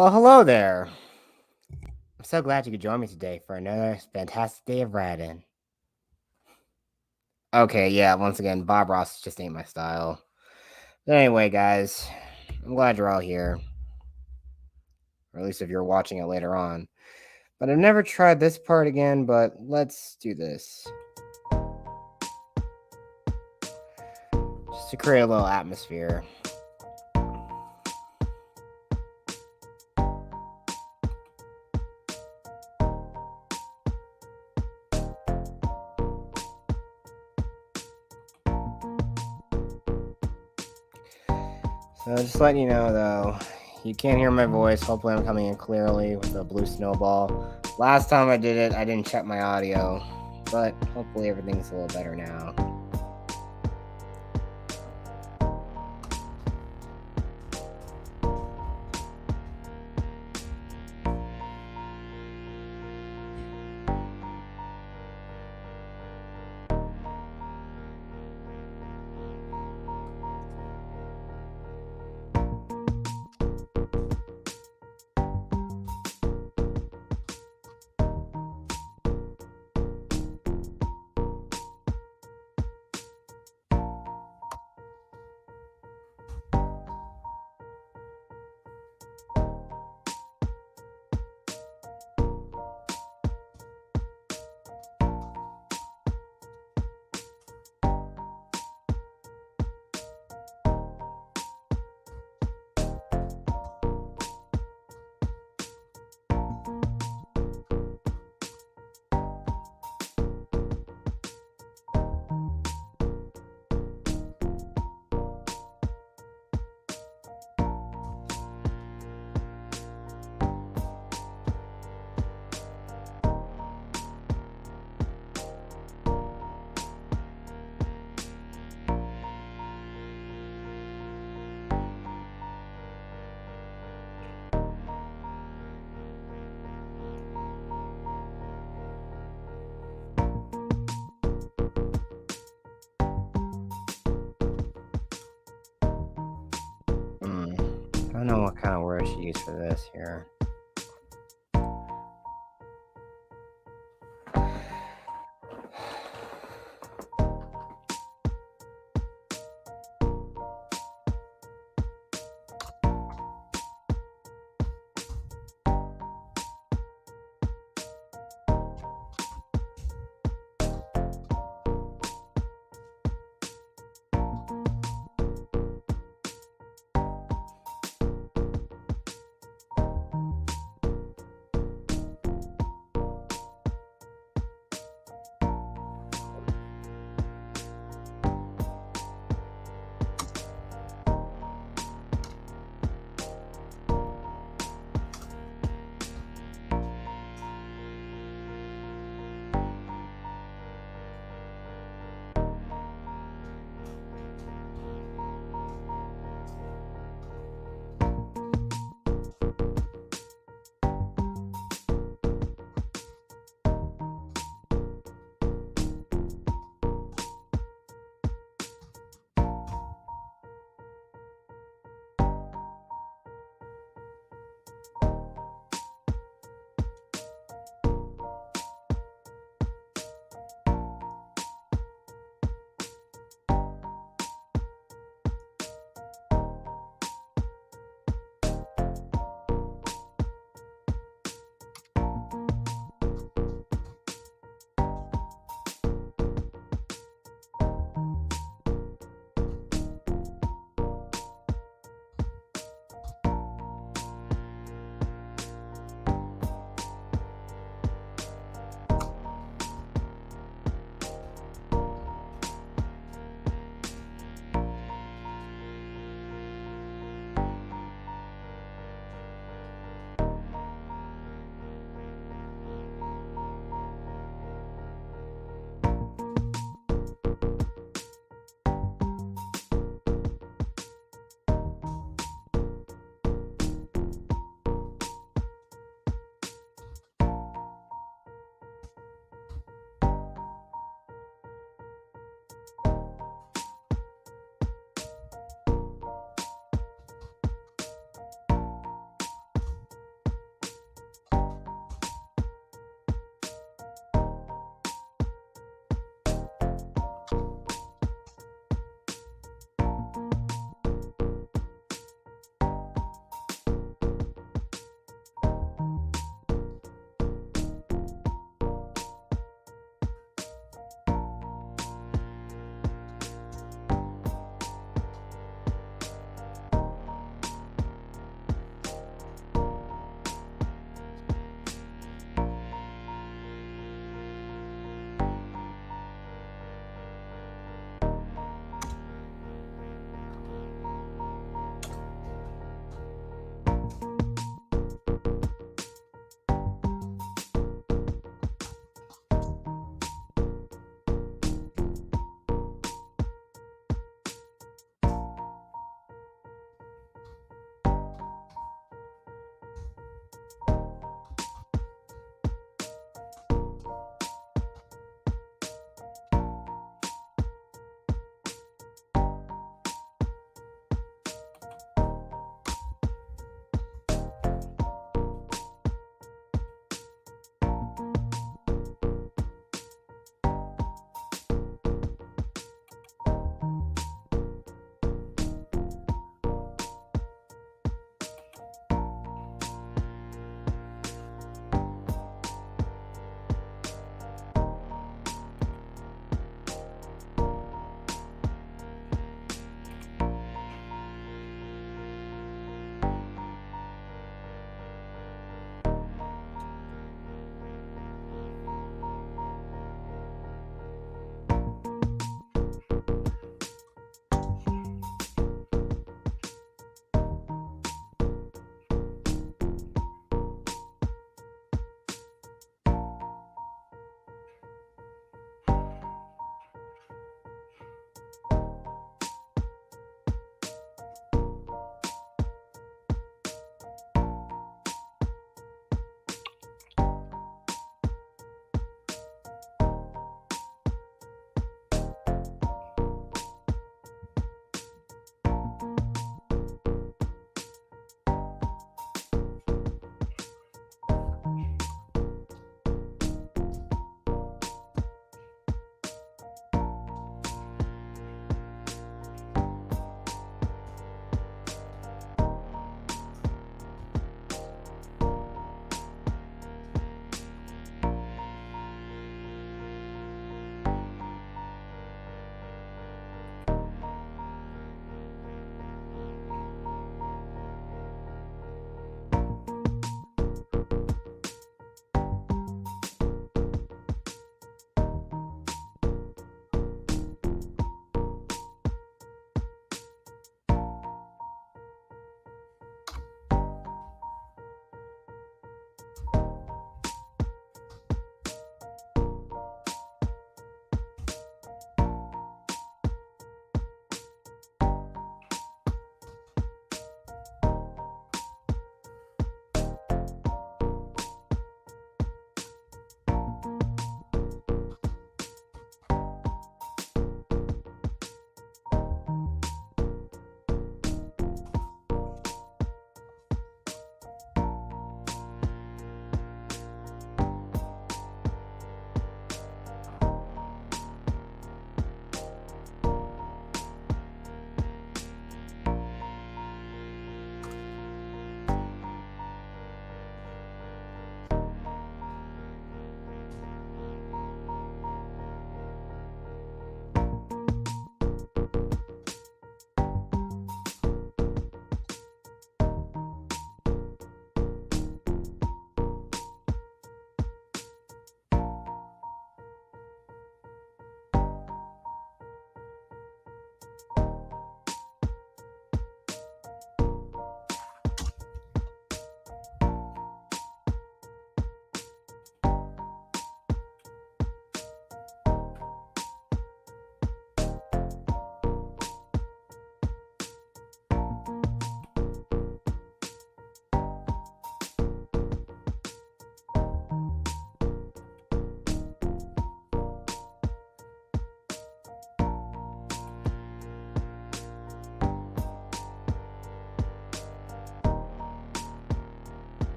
Well, hello there. I'm so glad you could join me today for another fantastic day of writing. Okay, yeah, once again, Bob Ross just ain't my style. But anyway, guys, I'm glad you're all here. Or at least if you're watching it later on. But I've never tried this part again, but let's do this. Just to create a little atmosphere. So just letting you know, though, you can't hear my voice. Hopefully I'm coming in clearly with the blue snowball. Last time I did it, I didn't check my audio, but hopefully everything's a little better now. I don't know what kind of word I should use for this here.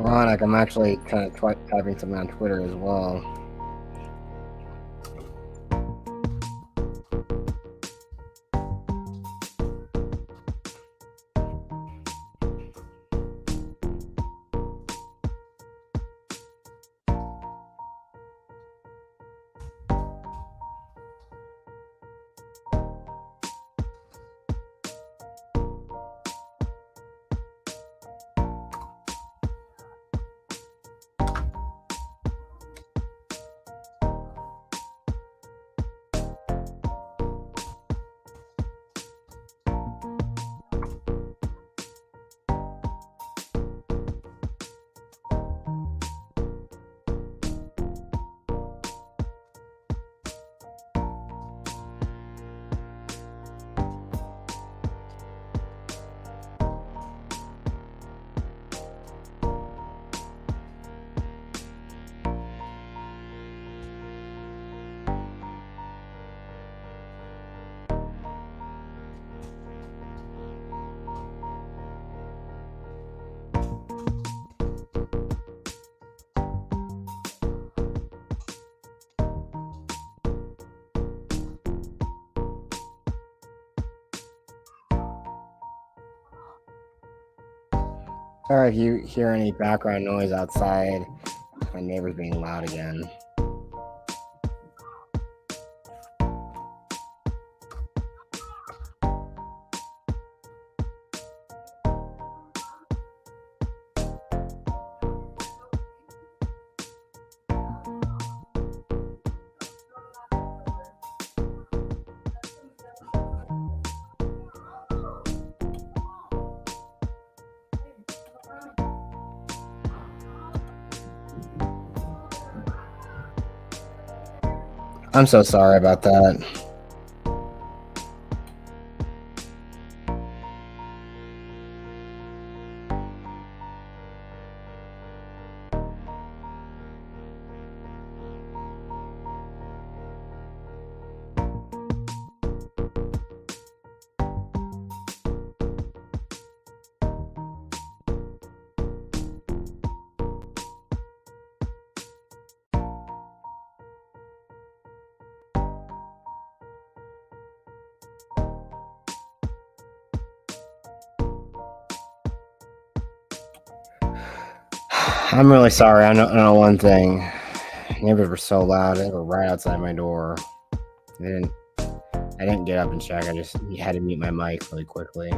Ironic, I'm actually kind of typing something on Twitter as well. Sorry if you hear any background noise outside. My neighbor's being loud again. I'm so sorry about that. I'm really sorry. I know one thing. Neighbors were so loud. They were right outside my door. I didn't get up and check. I just had to mute my mic really quickly.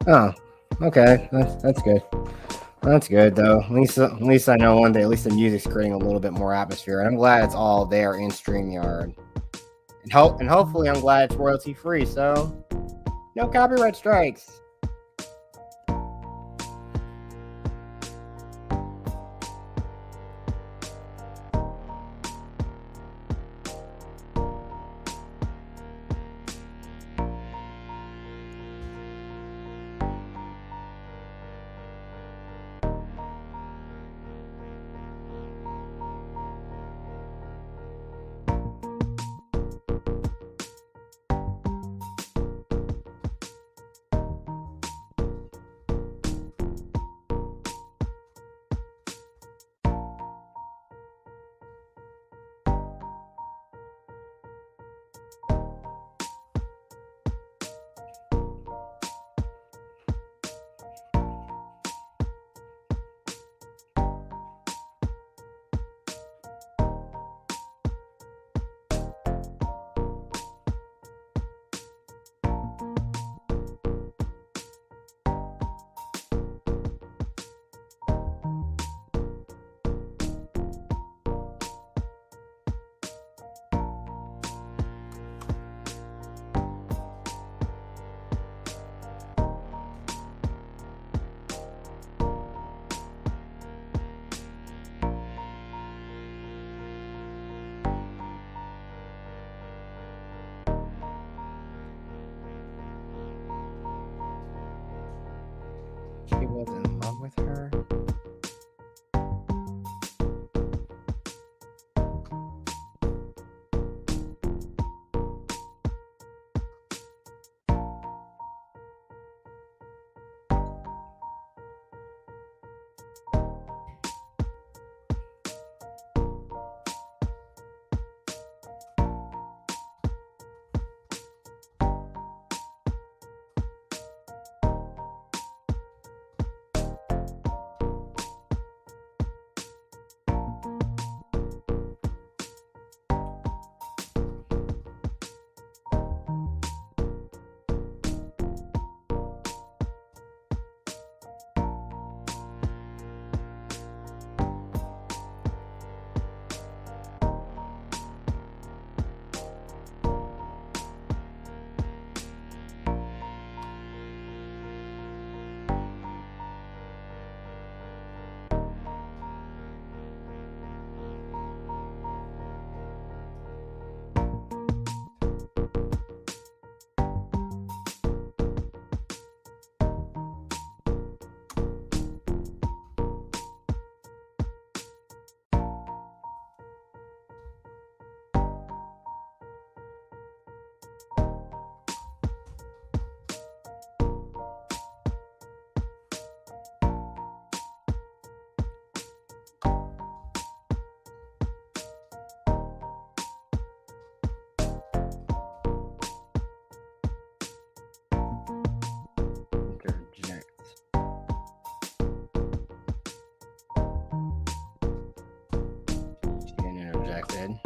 Oh, okay. That's good. That's good though. At least I know one day. At least the music's creating a little bit more atmosphere, and I'm glad it's all there in StreamYard. And hopefully I'm glad it's royalty free. So no copyright strikes. with her. Interject. She didn't interjected.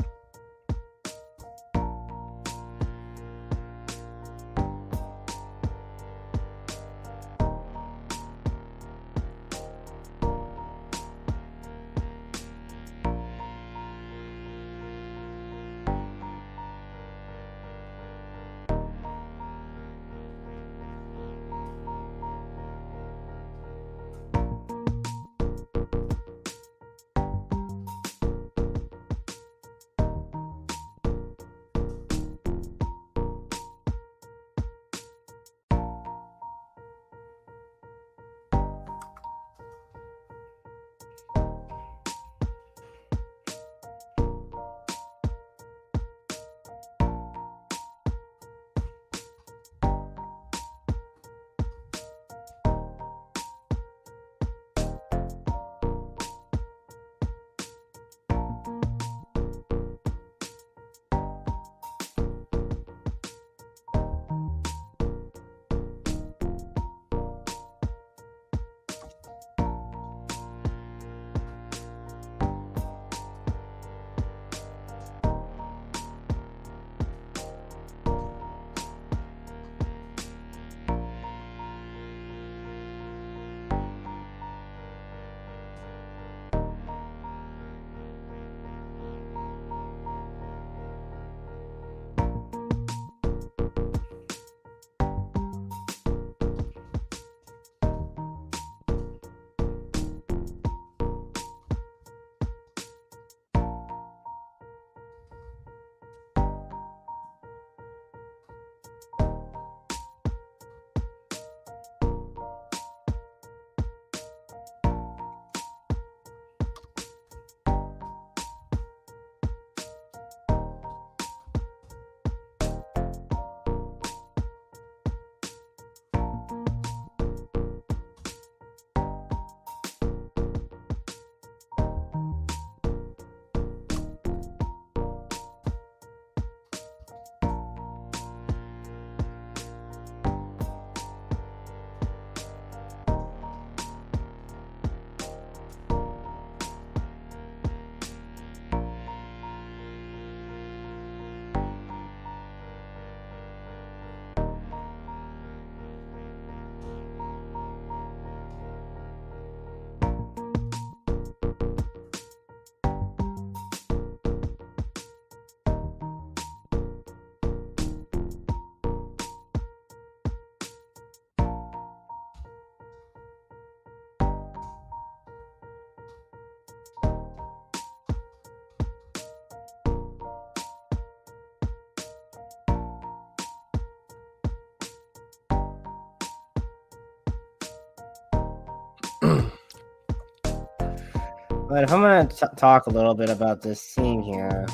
But if I'm gonna talk a little bit about this scene here,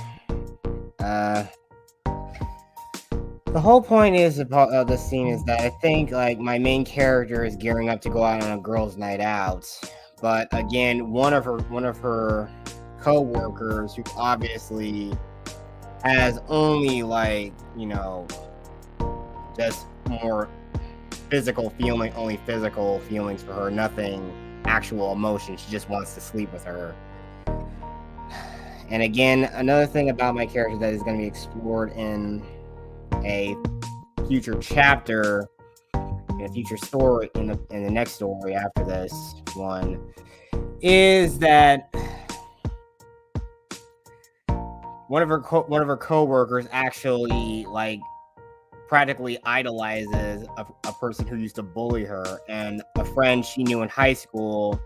uh, the whole point is about this scene is that I think like my main character is gearing up to go out on a girls' night out, but again, one of her co-workers who obviously has only just more only physical feelings for her, nothing actual emotion. She just wants to sleep with her. And again, another thing about my character that is going to be explored in a future chapter, in a future story, in the next story after this one, is that one of her coworkers actually practically idolizes a person who used to bully her, and a friend she knew in high school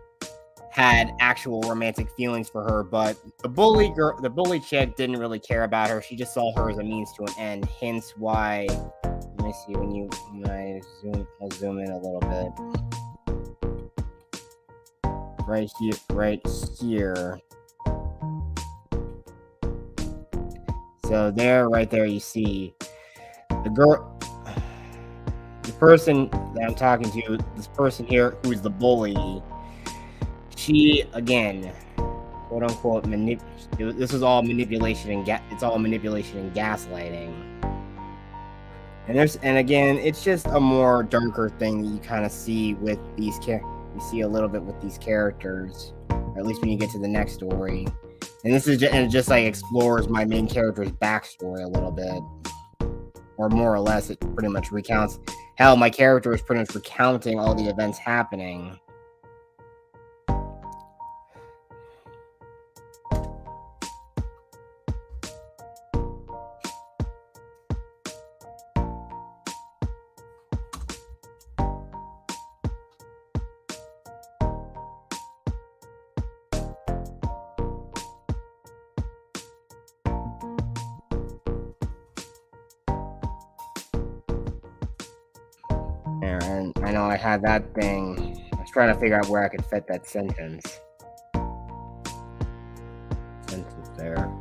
had actual romantic feelings for her, but the bully chick didn't really care about her. She just saw her as a means to an end. Hence why, let me see, I'll zoom in a little bit. Right here. So right there, you see the person that I'm talking to, this person here who's the bully. She, again, quote unquote, this is all manipulation and it's all manipulation and gaslighting. And again, it's just a more darker thing that you kind of see with these you see a little bit with these characters, or at least when you get to the next story. And it just like explores my main character's backstory a little bit, or more or less, it pretty much recounts. Hell, my character is pretty much recounting all the events happening. And I know I had that thing. I was trying to figure out where I could fit that sentence. There.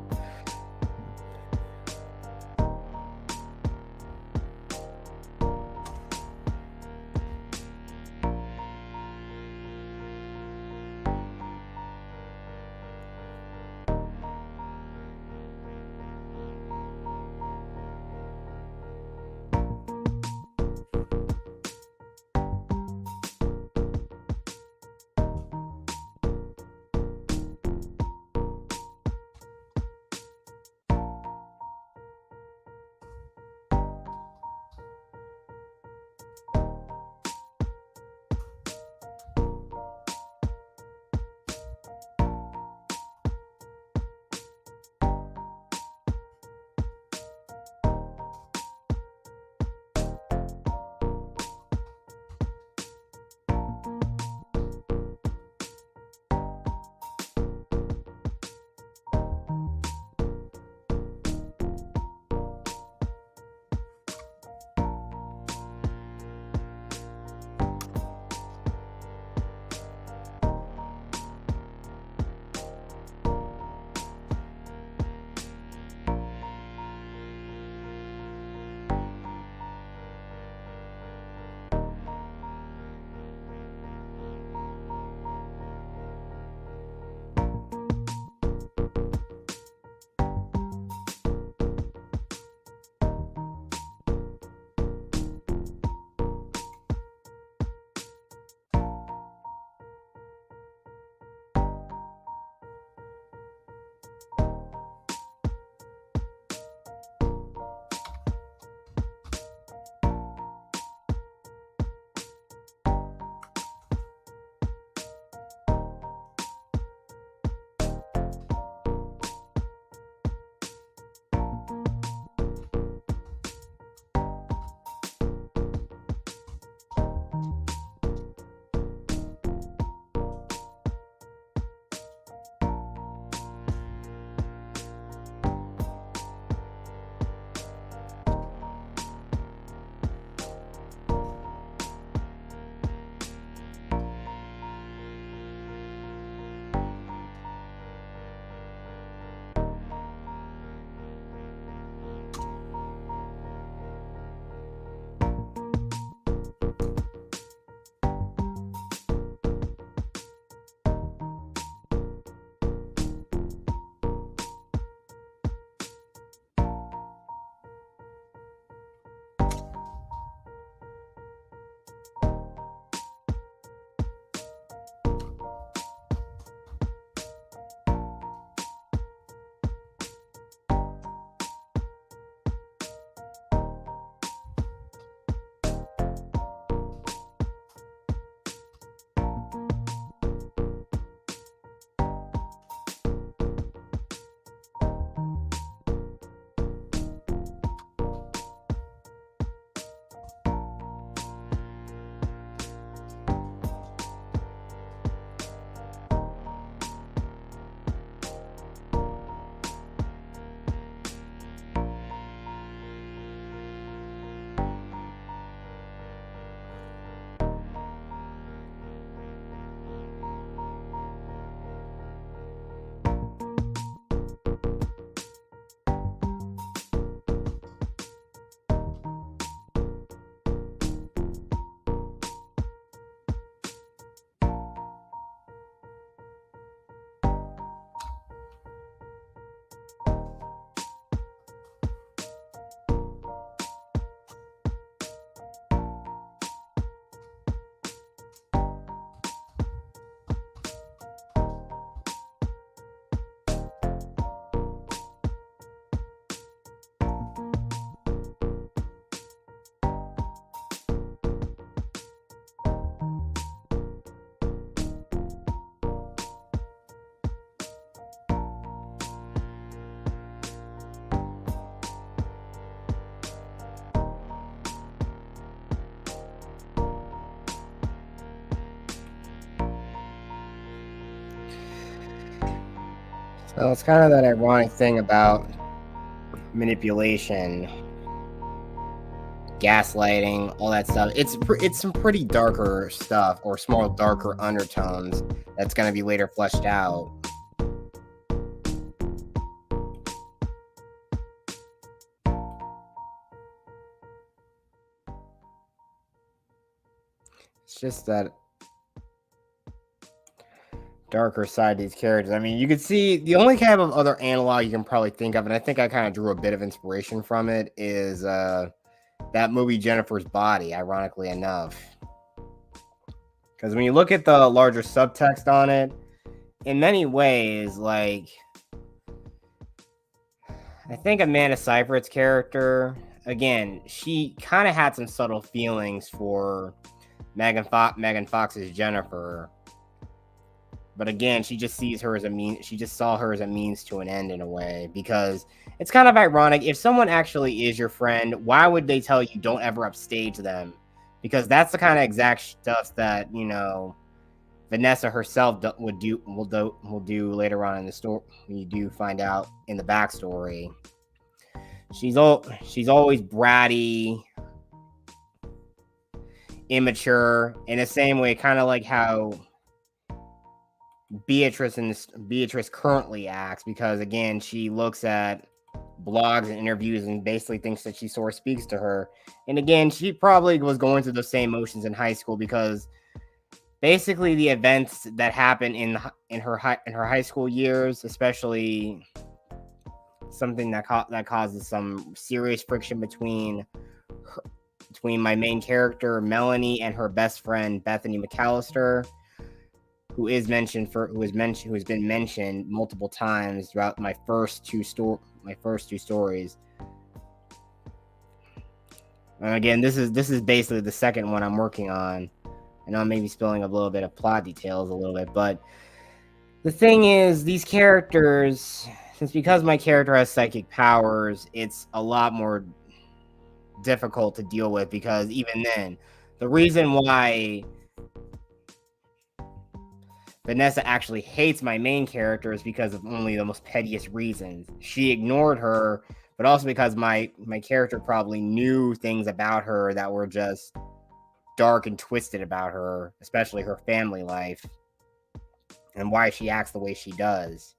Well, it's kind of that ironic thing about manipulation, gaslighting, all that stuff. It's some pretty darker stuff, or small darker undertones that's going to be later fleshed out. It's just that darker side to these characters. I mean, you could see the only kind of other analog you can probably think of, and I think I kind of drew a bit of inspiration from it, is that movie Jennifer's Body, ironically enough. Because when you look at the larger subtext on it, in many ways, like, I think Amanda Seyfried's character, again, she kind of had some subtle feelings for Megan Fox's Jennifer. But again, she just sees her as she just saw her as a means to an end in a way, because it's kind of ironic. If someone actually is your friend, why would they tell you don't ever upstage them? Because that's the kind of exact stuff that, Vanessa herself will do later on in the story. You do find out in the backstory. She's always bratty, immature, in the same way, kind of like how Beatrice currently acts, because again, she looks at blogs and interviews and basically thinks that she sort of speaks to her. And again, she probably was going through the same motions in high school, because basically the events that happen in her high school years, especially something that causes some serious friction between my main character Melanie and her best friend Bethany McAllister, who has been mentioned multiple times throughout my first two stories. And again, this is basically the second one I'm working on. I know I'm maybe spilling a little bit of plot details a little bit, but the thing is, these characters, because my character has psychic powers, it's a lot more difficult to deal with, because even then, the reason why Vanessa actually hates my main character is because of only the most pettiest reasons. She ignored her, but also because my character probably knew things about her that were just dark and twisted about her, especially her family life and why she acts the way she does.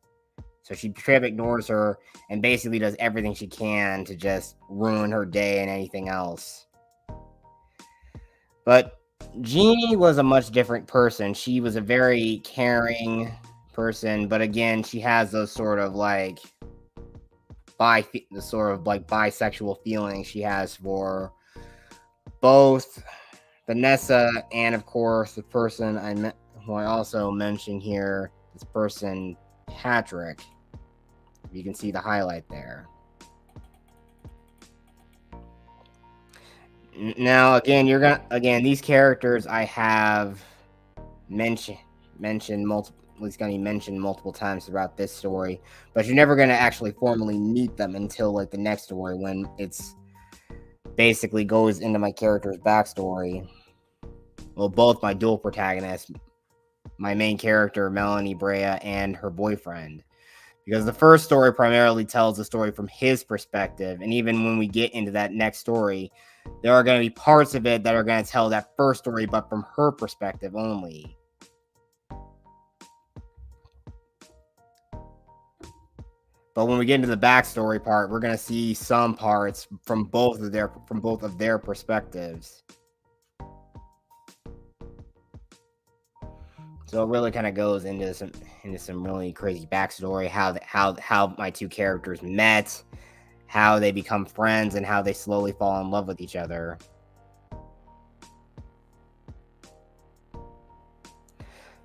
So she straight up ignores her and basically does everything she can to just ruin her day and anything else. But Jeannie was a much different person. She was a very caring person, but again, she has those sort of like bisexual feelings she has for both Vanessa and, of course, the person who I also mentioned here, this person Patrick. You can see the highlight there. Now, again, these characters I have mentioned multiple times throughout this story, but you're never going to actually formally meet them until like the next story, when it's basically goes into my character's backstory. Well, both my dual protagonists, my main character Melanie Brea and her boyfriend, because the first story primarily tells the story from his perspective, and even when we get into that next story, there are going to be parts of it that are going to tell that first story, but from her perspective only. But when we get into the backstory part, we're going to see some parts from both of their perspectives. So it really kind of goes into some really crazy backstory, how my two characters met, how they become friends, and how they slowly fall in love with each other.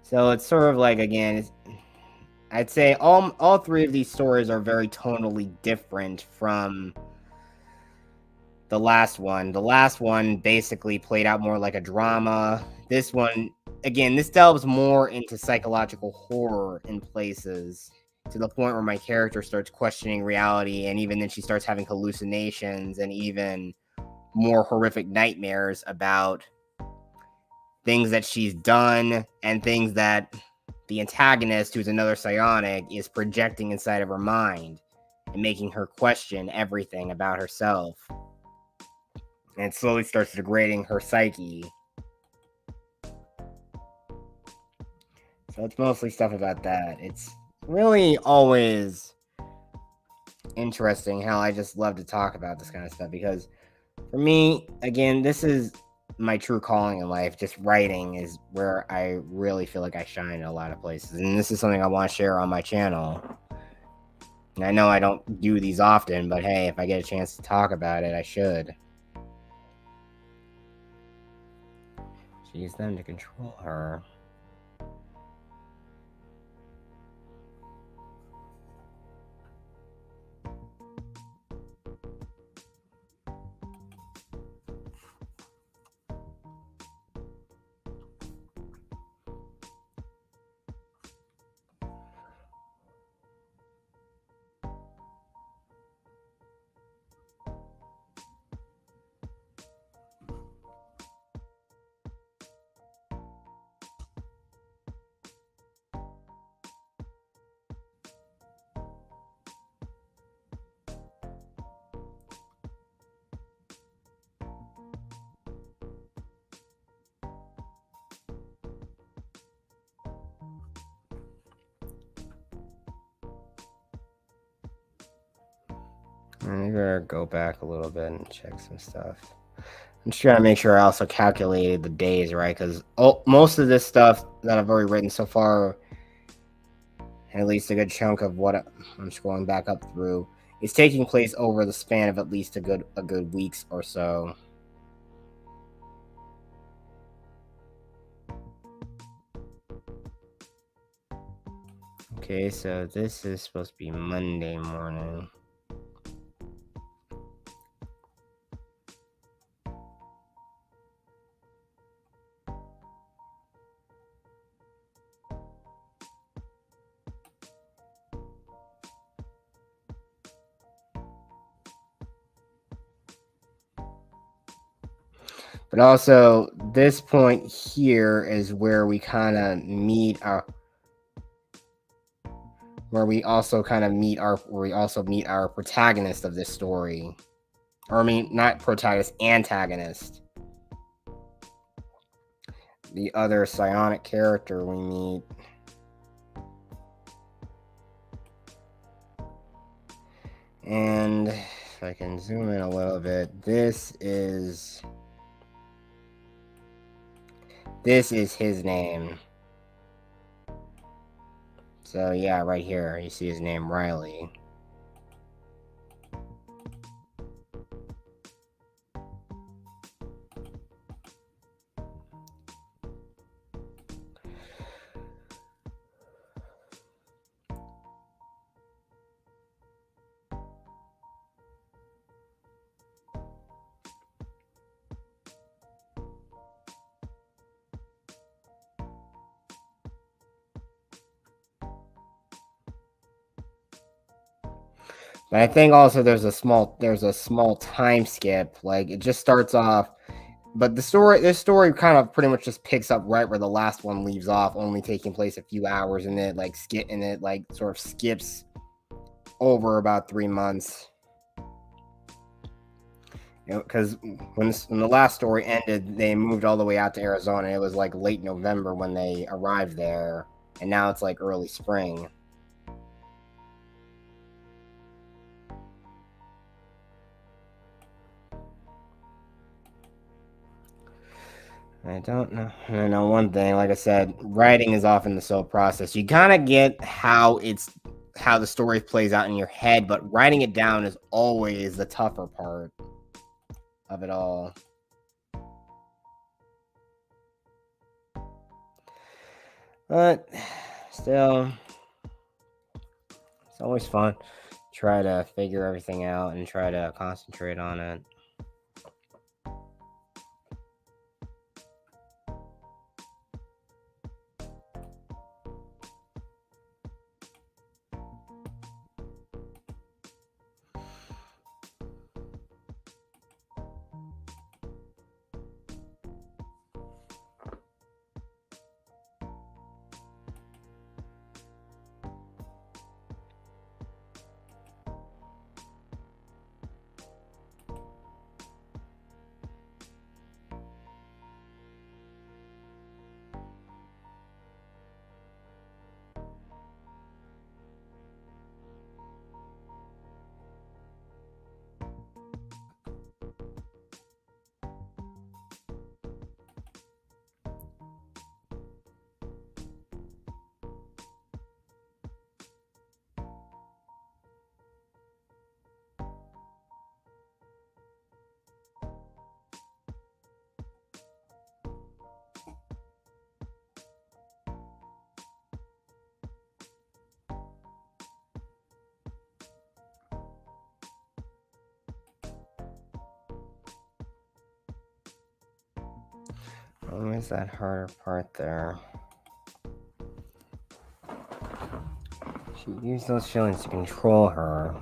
So it's sort of like, again, I'd say all three of these stories are very tonally different from the last one. The last one basically played out more like a drama. This one, again, this delves more into psychological horror in places, to the point where my character starts questioning reality, and even then she starts having hallucinations and even more horrific nightmares about things that she's done and things that the antagonist, who's another psionic, is projecting inside of her mind and making her question everything about herself. And it slowly starts degrading her psyche. So it's mostly stuff about that. It's really always interesting how I just love to talk about this kind of stuff, because for me, again, this is my true calling in life. Just writing is where I really feel like I shine in a lot of places. And this is something I want to share on my channel. And I know I don't do these often, but hey, if I get a chance to talk about it, I should. She used them to control her. I better go back a little bit and check some stuff. I'm just trying to make sure I also calculated the days right, because most of this stuff that I've already written so far, at least a good chunk of what I'm scrolling back up through, is taking place over the span of at least a good weeks or so. Okay, so this is supposed to be Monday morning. But also, this point here is where we kind of meet our, where we also meet our protagonist of this story. Or I mean, not protagonist, antagonist. The other psionic character we meet. And if I can zoom in a little bit, this is his name. So yeah, right here, you see his name, Riley. But I think also there's a small time skip. Like it just starts off, but this story kind of pretty much just picks up right where the last one leaves off, only taking place a few hours, and it like sort of skips over about 3 months. You know, because when the last story ended, they moved all the way out to Arizona. It was like late November when they arrived there, and now it's like early spring. I don't know. I know one thing. Like I said, writing is often the slow process. You kind of get how the story plays out in your head, but writing it down is always the tougher part of it all. But still, it's always fun. Try to figure everything out and try to concentrate on it. Where's that harder part there? She used those feelings to control her.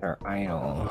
Her idol.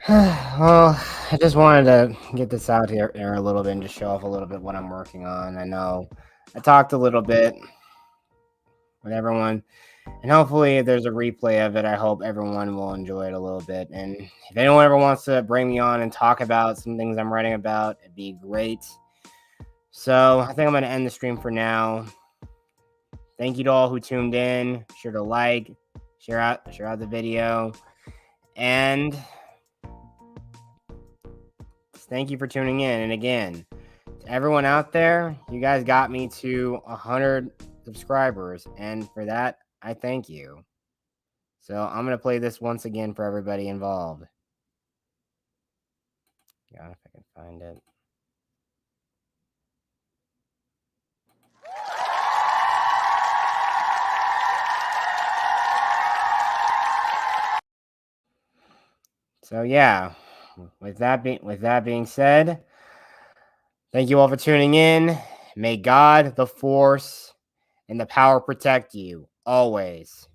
Well, I just wanted to get this out here a little bit and just show off a little bit what I'm working on. I know I talked a little bit with everyone, and hopefully, if there's a replay of it, I hope everyone will enjoy it a little bit. And if anyone ever wants to bring me on and talk about some things I'm writing about, it'd be great. So I think I'm going to end the stream for now. Thank you to all who tuned in. Be sure to like, share out the video, and thank you for tuning in. And again, to everyone out there, you guys got me to 100 subscribers, and for that, I thank you. So I'm going to play this once again for everybody involved. God, if I can find it. So yeah, with that being said, thank you all for tuning in. May God, the Force, and the power protect you always.